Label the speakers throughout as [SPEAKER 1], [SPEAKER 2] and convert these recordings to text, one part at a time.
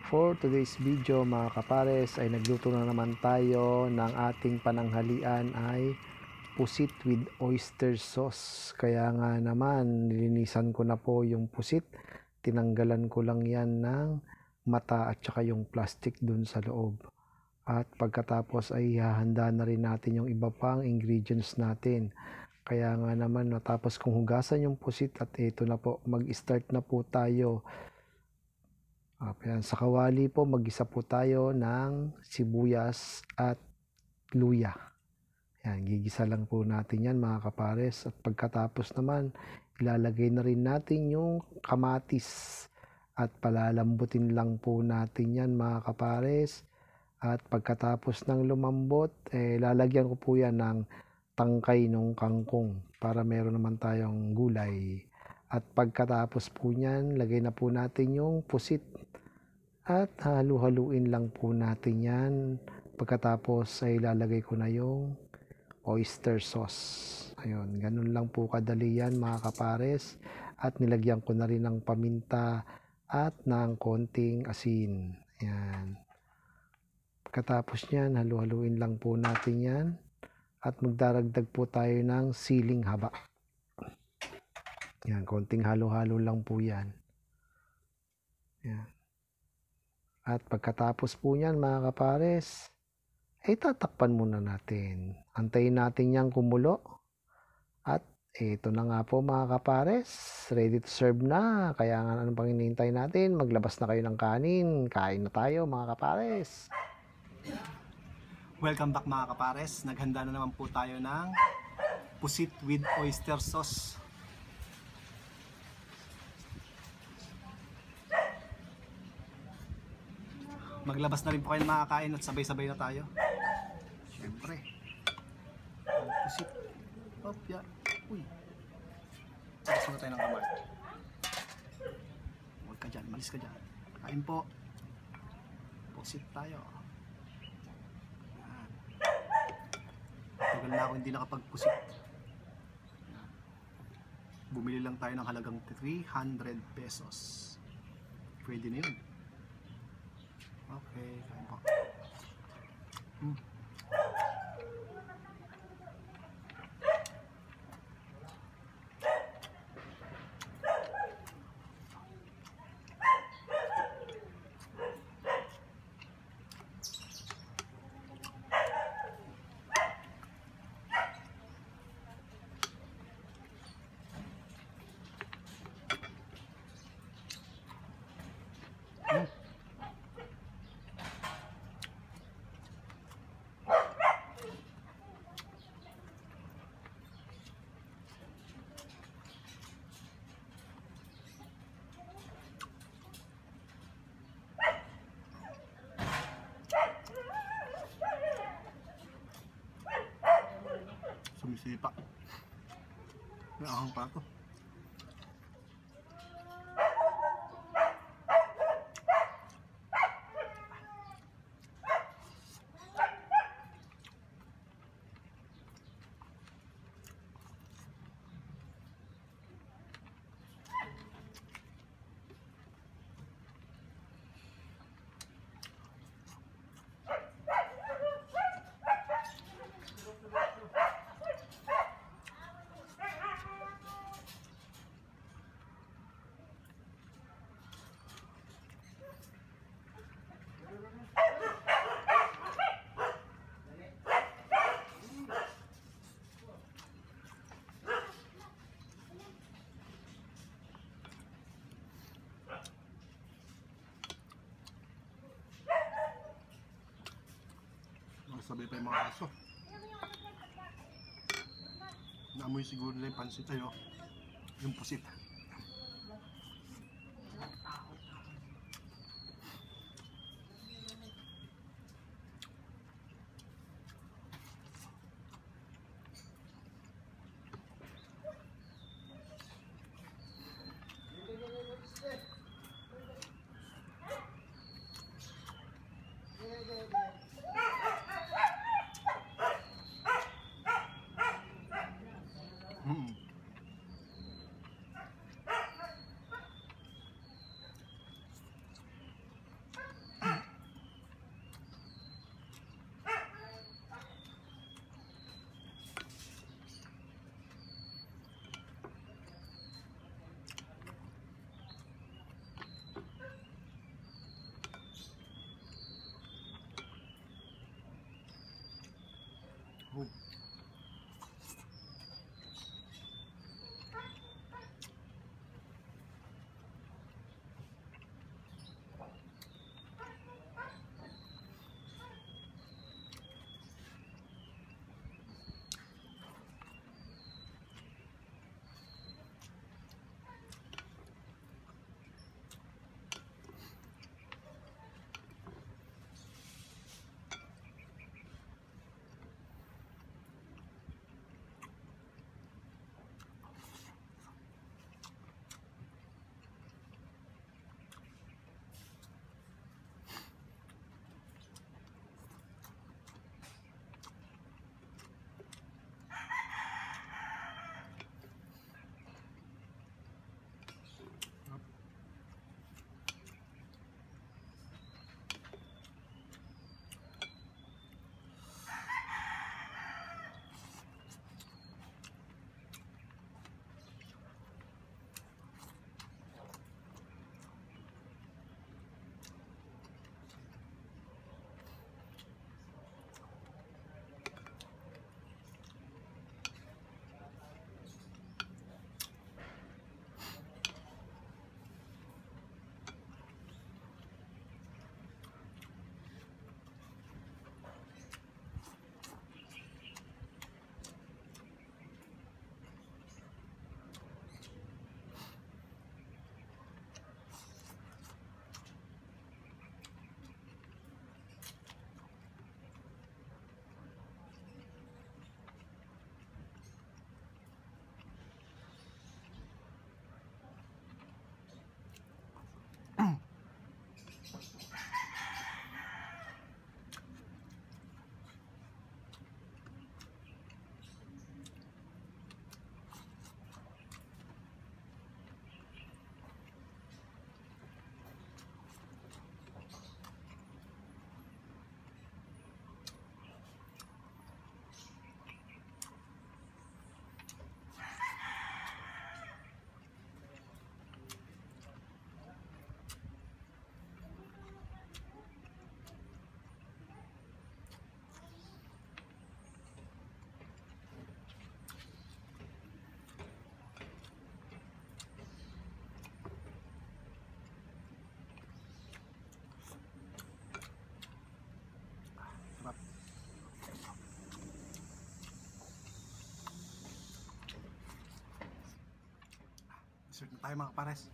[SPEAKER 1] For today's video mga kapares ay nagluto na naman tayo ng ating pananghalian ay pusit with oyster sauce. Kaya nga naman nilinisan ko na po yung pusit. Tinanggalan ko lang yan ng mata at saka yung plastic dun sa loob. At pagkatapos ay hahanda na rin natin yung iba pang ingredients natin. Kaya nga naman matapos kong hugasan yung pusit at ito na po, mag-start na po tayo. Ayan, sa kawali po mag-isa po tayo ng sibuyas at luya. Ayan, gigisa lang po natin yan mga kapares. At pagkatapos naman ilalagay na rin natin yung kamatis at palalambutin lang po natin yan mga kapares. At pagkatapos ng lumambot, lalagyan ko po yan ng tangkay ng kangkong para meron naman tayong gulay. At pagkatapos po niyan, lagay na po natin yung pusit at halu-haluin lang po natin yan. Pagkatapos ay lalagay ko na yung oyster sauce. Ayun, ganun lang po kadali yan mga kapares. At nilagyan ko na rin ng paminta at ng konting asin. Ayan. Pagkatapos niyan, halu-haluin lang po natin yan. At magdaragdag po tayo ng siling haba. Yan, konting halo-halo lang po yan. Yan. At pagkatapos po niyan mga kapares, ay tatakpan muna natin. Antayin natin yang kumulo. At ito na nga po mga kapares, ready to serve na. Kaya nga anong pang hinihintay natin, maglabas na kayo ng kanin. Kain na tayo mga kapares.
[SPEAKER 2] Welcome back mga kapares. Naghanda na naman po tayo ng pusit with oyster sauce. Maglabas na rin po kayo makakain at sabay-sabay na tayo. Siyempre. Pusit. Opya. Uy. Tapos muna tayo ng kamay. Huwag ka dyan. Malis ka dyan. Kain po. Pusit tayo. Tagal na ako hindi nakapagpusit. Bumili lang tayo ng halagang 300 pesos. Pwede na yun. Okay, kain po. Sumisipa. May ahang pa ito. Sabay pa yung mga aso. Naamoy siguro nila yung pansit tayo. Yung pusit. Dessert na tayo mga kapares.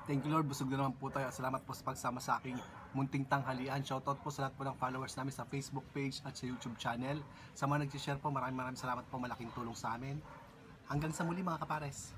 [SPEAKER 2] Thank you Lord, busog na naman po tayo. Salamat po sa pagsama sa aking munting tanghalian. Shoutout po sa lahat po ng followers namin sa Facebook page at sa YouTube channel. Sa mga nag-share po, maraming salamat po, malaking tulong sa amin. Hanggang sa muli mga kapares.